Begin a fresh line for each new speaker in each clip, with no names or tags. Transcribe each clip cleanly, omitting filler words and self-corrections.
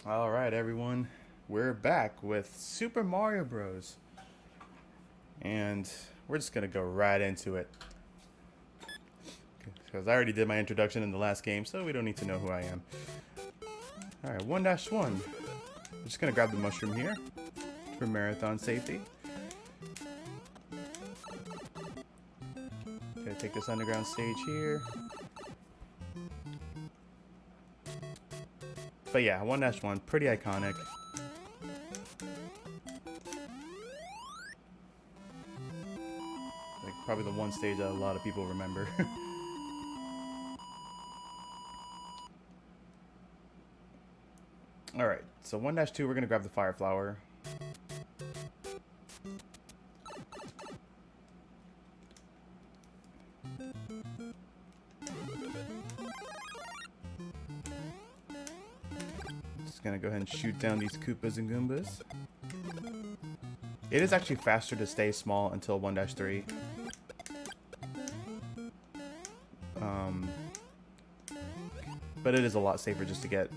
Alright everyone, we're back with Super Mario Bros. And we're just gonna go right into it. Because I already did my introduction in the last game, so we don't need to know who I am. Alright, 1-1. I'm just gonna grab the mushroom here for marathon safety. Okay, take this underground stage here. But yeah, 1-1, pretty iconic. Like probably the one stage that a lot of people remember. Alright, so 1-2, we're gonna grab the fire flower. Gonna go ahead and shoot down these Koopas and Goombas. It is actually faster to stay small until 1-3. But it is a lot safer just to get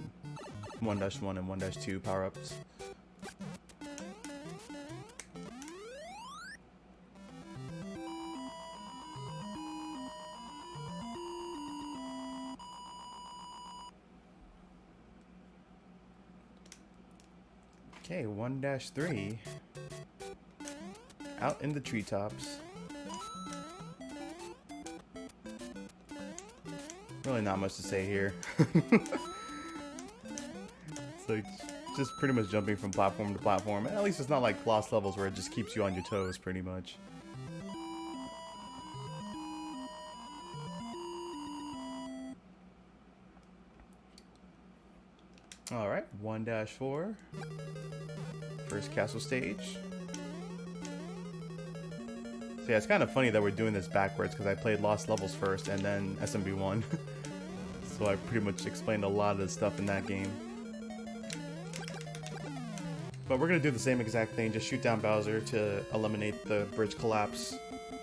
1-1 and 1-2 power-ups. Okay, 1-3. Out in the treetops. Really not much to say here. It's like just pretty much jumping from platform to platform. At least it's not like Lost levels where it just keeps you on your toes pretty much. Alright, 1-4. First castle stage. So yeah, it's kind of funny that we're doing this backwards because I played Lost Levels first and then SMB1. So I pretty much explained a lot of the stuff in that game. But we're going to do the same exact thing, just shoot down Bowser to eliminate the bridge collapse.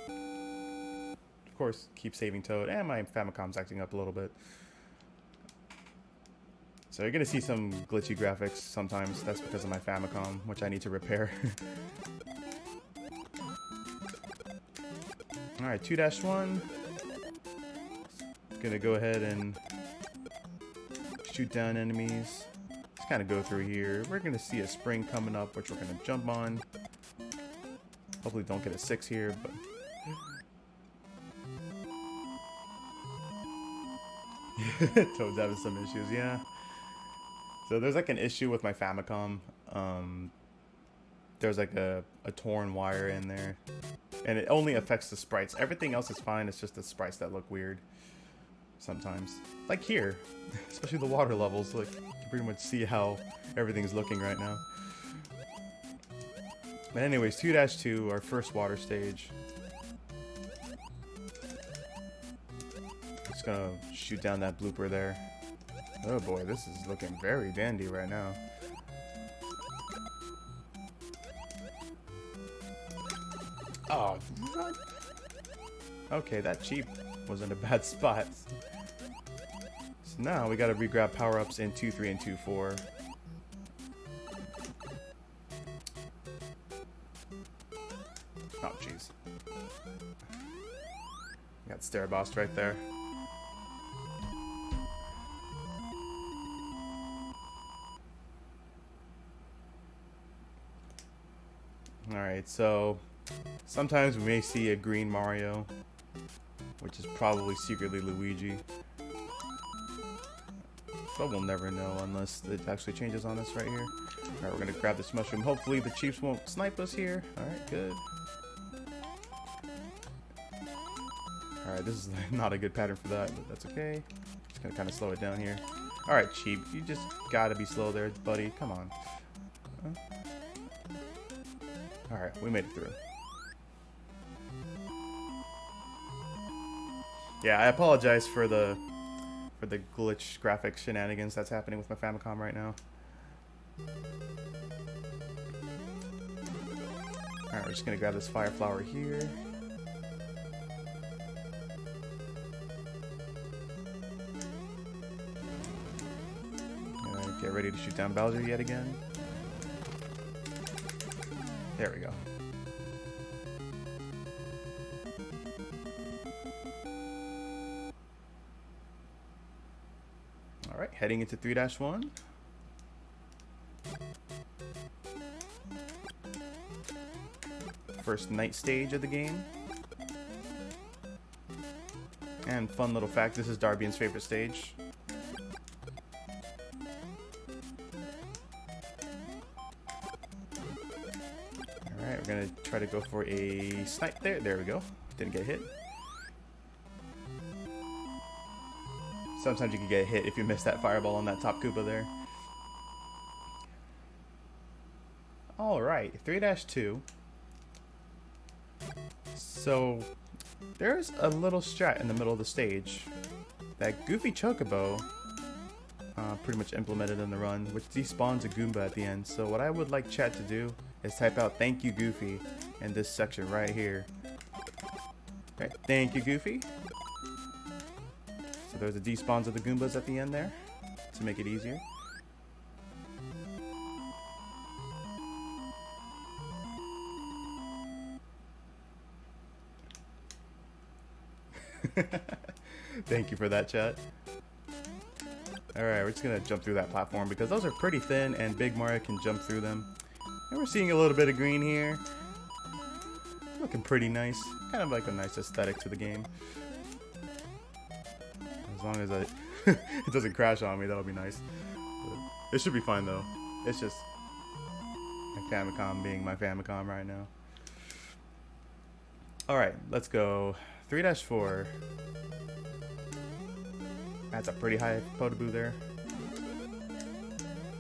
Of course, keep saving Toad, and my Famicom's acting up a little bit. So you're going to see some glitchy graphics sometimes. That's because of my Famicom, which I need to repair. Alright, 2-1. Gonna go ahead and shoot down enemies. Just kind of go through here. We're going to see a spring coming up, which we're going to jump on. Hopefully don't get a 6 here, but... Toad's having some issues, yeah. So there's like an issue with my Famicom. There's like a torn wire in there. And it only affects the sprites. Everything else is fine, it's just the sprites that look weird. Sometimes. Like here. Especially the water levels. Like, you can pretty much see how everything's looking right now. But anyways, 2-2, our first water stage. Just gonna shoot down that blooper there. Oh boy, this is looking very dandy right now. Oh, what? Okay, that cheap was in a bad spot. So now we gotta re-grab power-ups in 2-3 and 2-4. Oh, jeez. Got Stair Boss right there. Alright, so sometimes we may see a green Mario, which is probably secretly Luigi. but we'll never know unless it actually changes on us right here. Alright, we're gonna grab this mushroom. Hopefully the Chiefs won't snipe us here. Alright, good. Alright, this is not a good pattern for that, but that's okay. Just gonna kind of slow it down here. Alright, Chief, you just gotta be slow there, buddy. Come on. Alright, we made it through. Yeah, I apologize for the glitch graphics shenanigans that's happening with my Famicom right now. Alright, we're just gonna grab this fire flower here. Get ready to shoot down Bowser yet again. There we go. Alright, heading into 3-1. First night stage of the game. And fun little fact, this is Darbian's favorite stage. Alright, we're gonna try to go for a snipe there. There we go. Didn't get hit. Sometimes you can get hit if you miss that fireball on that top Koopa there. Alright, 3-2. So, there's a little strat in the middle of the stage. That Goofy Chocobo pretty much implemented in the run, which despawns a Goomba at the end. So what I would like chat to do is type out "Thank you, Goofy" in this section right here. Okay, thank you, Goofy. So there's the despawns of the Goombas at the end there to make it easier. Thank you for that, chat. Alright, we're just gonna jump through that platform because those are pretty thin and Big Mario can jump through them. And we're seeing a little bit of green here. Looking pretty nice. Kind of like a nice aesthetic to the game. As long as it doesn't crash on me, that'll be nice. But it should be fine though. It's just my Famicom being my Famicom right now. Alright, let's go. 3-4. That's a pretty high Potable there.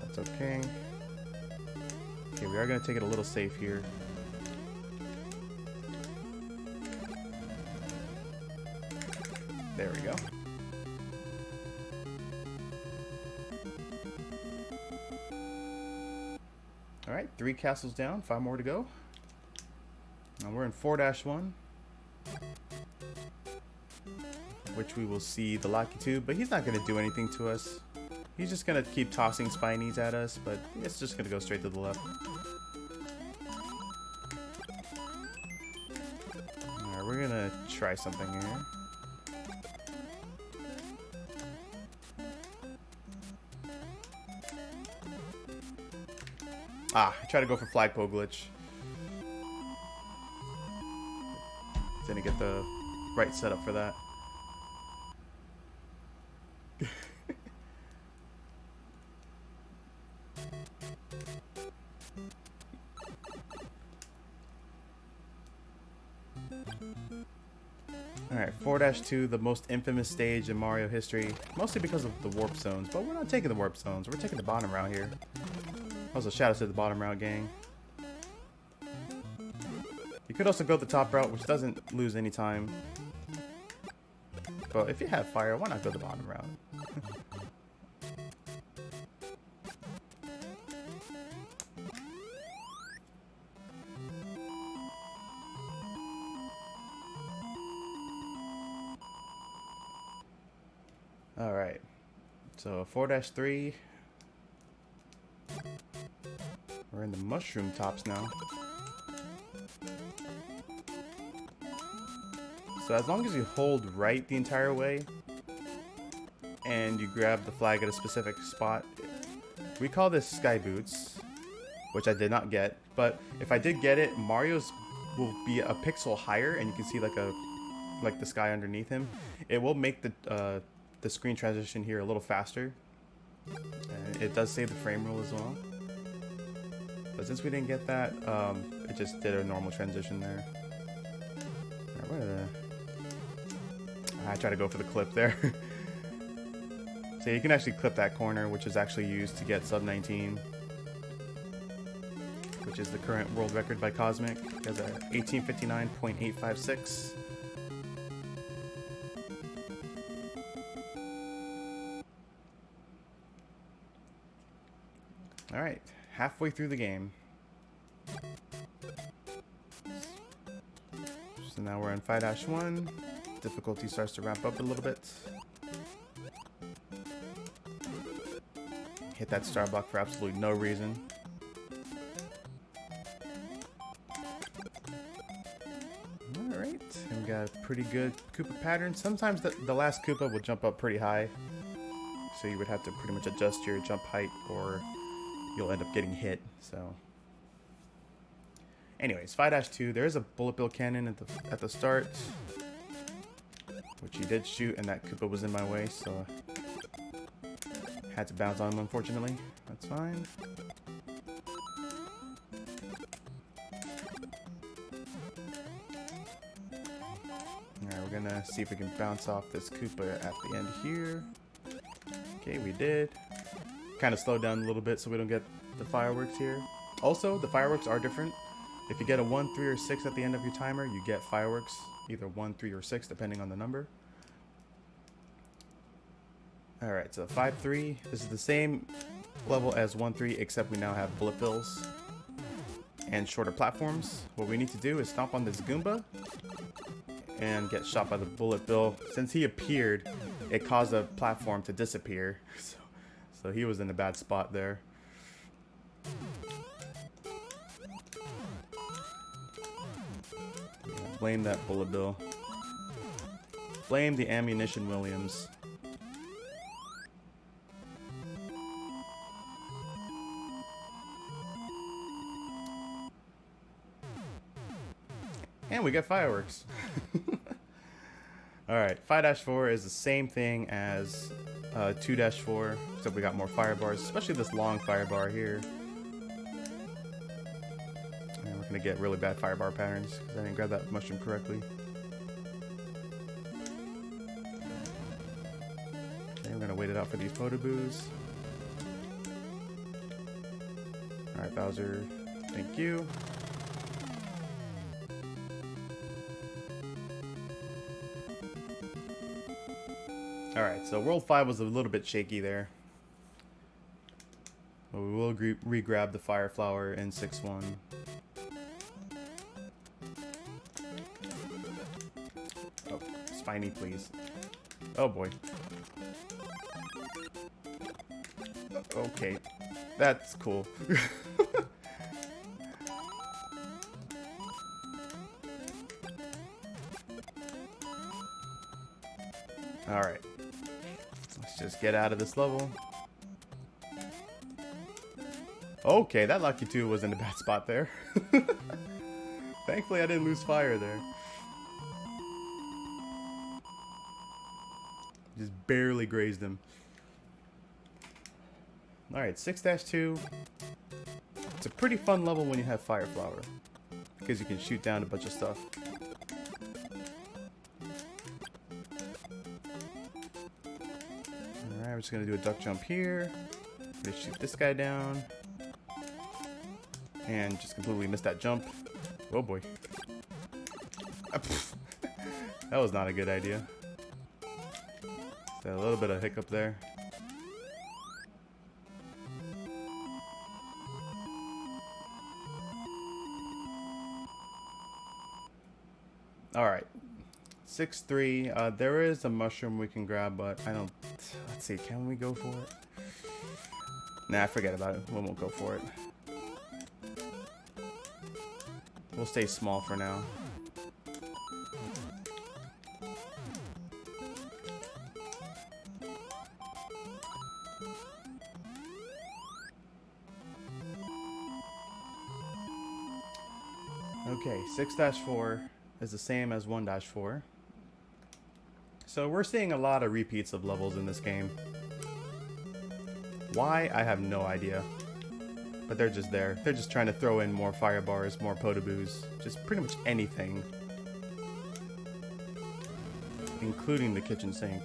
That's okay. Okay, we are going to take it a little safe here. There we go. Alright, 3 castles down, 5 more to go. Now we're in 4-1. Which we will see the Lucky Tube, but he's not going to do anything to us. He's just going to keep tossing Spinies at us, but it's just going to go straight to the left. Alright, we're going to try something here. I tried to go for flagpole glitch. Didn't get the right setup for that. Alright, 4-2, the most infamous stage in Mario history. Mostly because of the warp zones, but we're not taking the warp zones. We're taking the bottom route here. Also, shout out to the bottom route gang. You could also go the top route, which doesn't lose any time. But if you have fire, why not go the bottom route? Alright, so 4-3. We're in the mushroom tops now. So as long as you hold right the entire way and you grab the flag at a specific spot, we call this Sky Boots, which I did not get, but if I did get it, Mario's will be a pixel higher and you can see like the sky underneath him. It will make the screen transition here a little faster And it does save the frame rule as well. But since we didn't get that, it just did a normal transition there. Alright, what are the... I try to go for the clip there. So you can actually clip that corner, which is actually used to get sub 19. Which is the current world record by Cosmic. He has a 1859.856. Alright, halfway through the game. So now we're in 5-1. Difficulty starts to ramp up a little bit. Hit that star block for absolutely no reason. Alright, and we got a pretty good Koopa pattern. Sometimes the last Koopa will jump up pretty high. So you would have to pretty much adjust your jump height or you'll end up getting hit. So, anyways, 5-2. There is a bullet bill cannon at the start, which he did shoot, and that Koopa was in my way, so had to bounce on him. Unfortunately, that's fine. All right, we're gonna see if we can bounce off this Koopa at the end here. Okay, we did. Kind of slow down a little bit so we don't get the fireworks here. Also, the fireworks are different. If you get a 1, 3, or 6 at the end of your timer, you get fireworks, either 1, 3, or 6, depending on the number. Alright, so 5-3. This is the same level as 1-3, except we now have bullet bills and shorter platforms. What we need to do is stomp on this Goomba and get shot by the bullet bill. Since he appeared, it caused a platform to disappear. So he was in a bad spot there. Blame that bullet bill. Blame the ammunition Williams. And we get fireworks. Alright, 5-4 is the same thing as 2-4, except we got more fire bars, especially this long fire bar here. And we're gonna get really bad fire bar patterns because I didn't grab that mushroom correctly. Okay, we're gonna wait it out for these photo boos. Alright, Bowser, thank you. Alright, so World 5 was a little bit shaky there. But we will re-grab the Fire Flower in 6-1. Oh, Spiny, please. Oh boy. Okay, that's cool. Alright. Let's just get out of this level. Okay, that Lucky 2 was in a bad spot there. Thankfully, I didn't lose fire there. Just barely grazed him. Alright, 6-2. It's a pretty fun level when you have Fire Flower, because you can shoot down a bunch of stuff. Alright, we're just gonna do a duck jump here. Gonna shoot this guy down. And just completely missed that jump. Oh boy. That was not a good idea. So a little bit of hiccup there. Alright. 6-3. There is a mushroom we can grab, but I don't... Let's see, can we go for it? Nah, forget about it. We won't go for it. We'll stay small for now. Okay, 6-4 is the same as 1-4. So we're seeing a lot of repeats of levels in this game. Why? I have no idea. But they're just there. They're just trying to throw in more fire bars, more potaboos, just pretty much anything. Including the kitchen sink.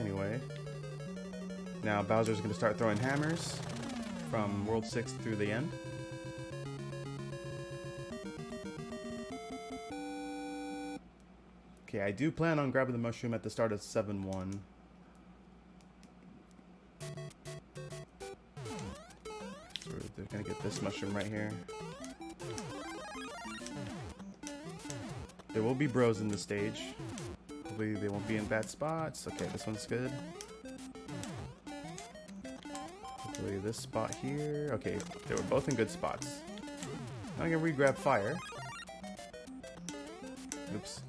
Anyway. Now Bowser's going to start throwing hammers from World 6 through the end. Okay, I do plan on grabbing the mushroom at the start of 7-1. So they're going to get this mushroom right here. There will be bros in the stage. Hopefully they won't be in bad spots. Okay, this one's good. Hopefully this spot here. Okay, they were both in good spots. Now I'm gonna re-grab fire. Oops.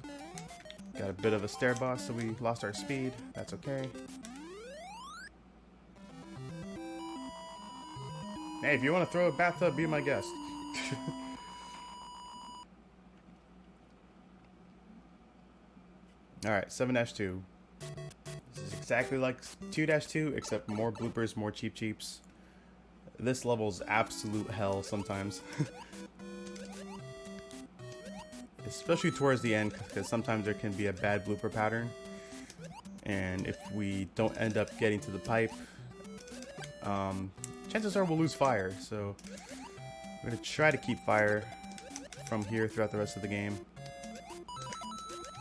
Got a bit of a stair boss, so we lost our speed. That's okay. Hey, if you want to throw a bathtub, be my guest. Alright, 7-2. This is exactly like 2-2, except more bloopers, more cheeps. This level's absolute hell sometimes. Especially towards the end, because sometimes there can be a bad blooper pattern. And if we don't end up getting to the pipe, chances are we'll lose fire. So I'm going to try to keep fire from here throughout the rest of the game.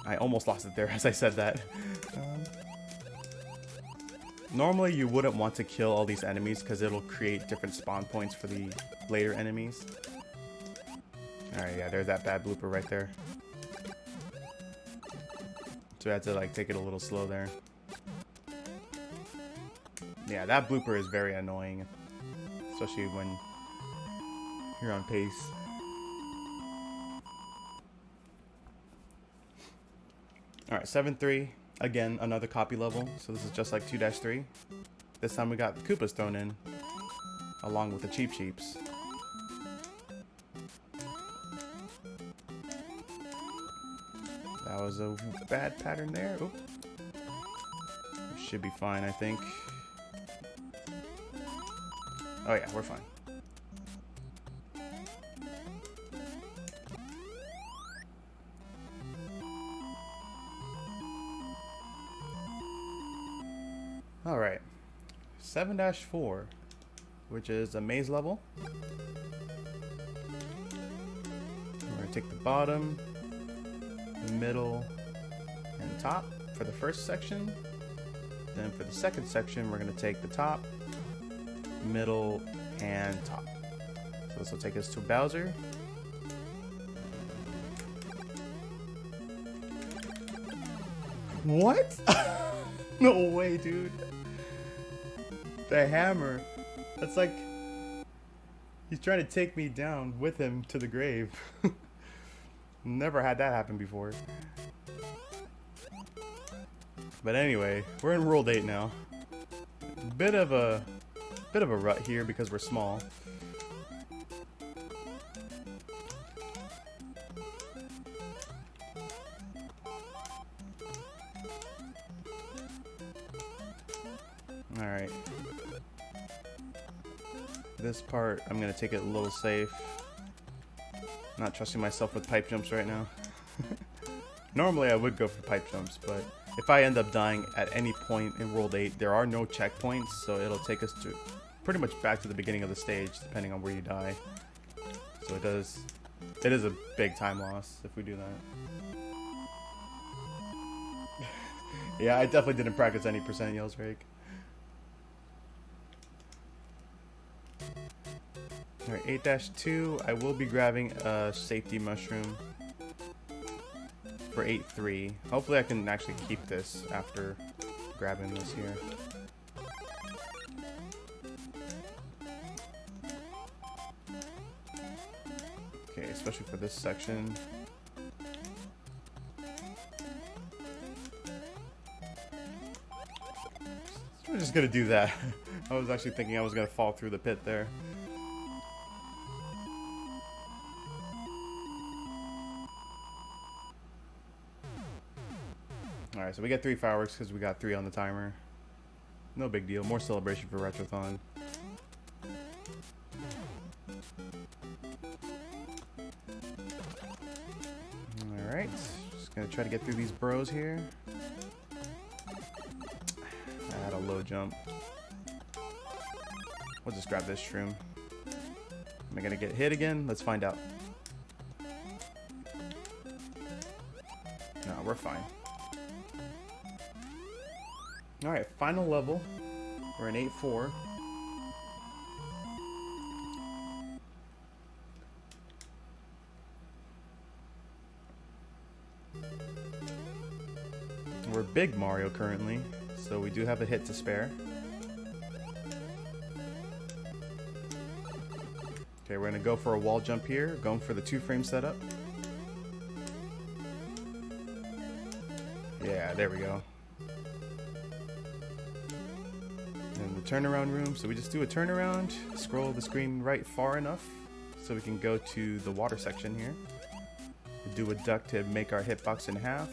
I almost lost it there as I said that. Normally you wouldn't want to kill all these enemies because it'll create different spawn points for the later enemies. Alright, yeah, there's that bad blooper right there. So I had to like take it a little slow there. Yeah, that blooper is very annoying. Especially when you're on pace. Alright, 7-3. Again, another copy level. So this is just like 2-3. This time we got the Koopas thrown in. Along with the Cheep Cheeps. That was a bad pattern there. Oop. Should be fine, I think. Oh yeah, we're fine. Alright, 7-4, which is a maze level. We're going to take the bottom, the middle, and top for the first section. Then for the second section, we're going to take the top, middle, and top. So this will take us to Bowser. What? No way, dude. The hammer. That's like... he's trying to take me down with him to the grave. Never had that happen before. But anyway, we're in World 8 now. Bit of a rut here because we're small. Alright. This part, I'm going to take it a little safe. Not trusting myself with pipe jumps right now. Normally I would go for pipe jumps, but if I end up dying at any point in World 8, there are no checkpoints, so it'll take us to pretty much back to the beginning of the stage, depending on where you die. So it is a big time loss if we do that. Yeah, I definitely didn't practice any percent yells, Rake. Alright, 8-2, I will be grabbing a safety mushroom for 8-3. Hopefully I can actually keep this after grabbing this here. Okay, especially for this section. So we're just gonna do that. I was actually thinking I was gonna fall through the pit there. Alright, so we get 3 fireworks because we got 3 on the timer. No big deal. More celebration for Retrothon. Alright. Just gonna try to get through these bros here. I had a low jump. We'll just grab this shroom. Am I gonna get hit again? Let's find out. No, we're fine. Alright, final level. We're in 8-4. We're Big Mario currently, so we do have a hit to spare. Okay, we're gonna go for a wall jump here, going for the 2-frame setup. Yeah, there we go. And the turnaround room, so we just do a turnaround, scroll the screen right far enough so we can go to the water section here. We do a duck to make our hitbox in half.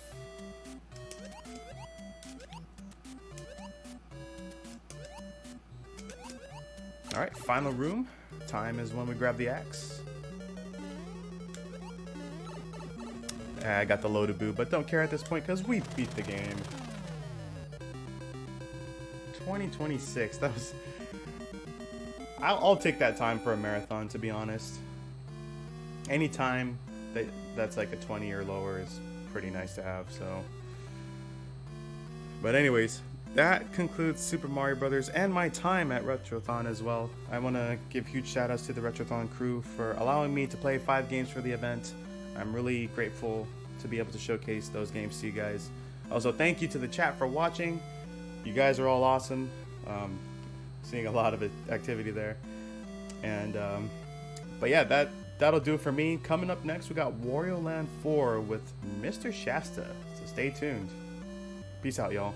Alright, final room. Time is when we grab the axe. I got the low to boo, but don't care at this point because we beat the game. 2026, that was... I'll take that time for a marathon, to be honest. Any time that's like a 20 or lower is pretty nice to have, so... But anyways, that concludes Super Mario Brothers and my time at Retrothon as well. I want to give huge shout outs to the Retrothon crew for allowing me to play 5 games for the event. I'm really grateful to be able to showcase those games to you guys. Also, thank you to the chat for watching. You guys are all awesome. Seeing a lot of activity there. And but yeah, that'll do it for me. Coming up next, we got Wario Land 4 with Mr. Shasta. So stay tuned. Peace out, y'all.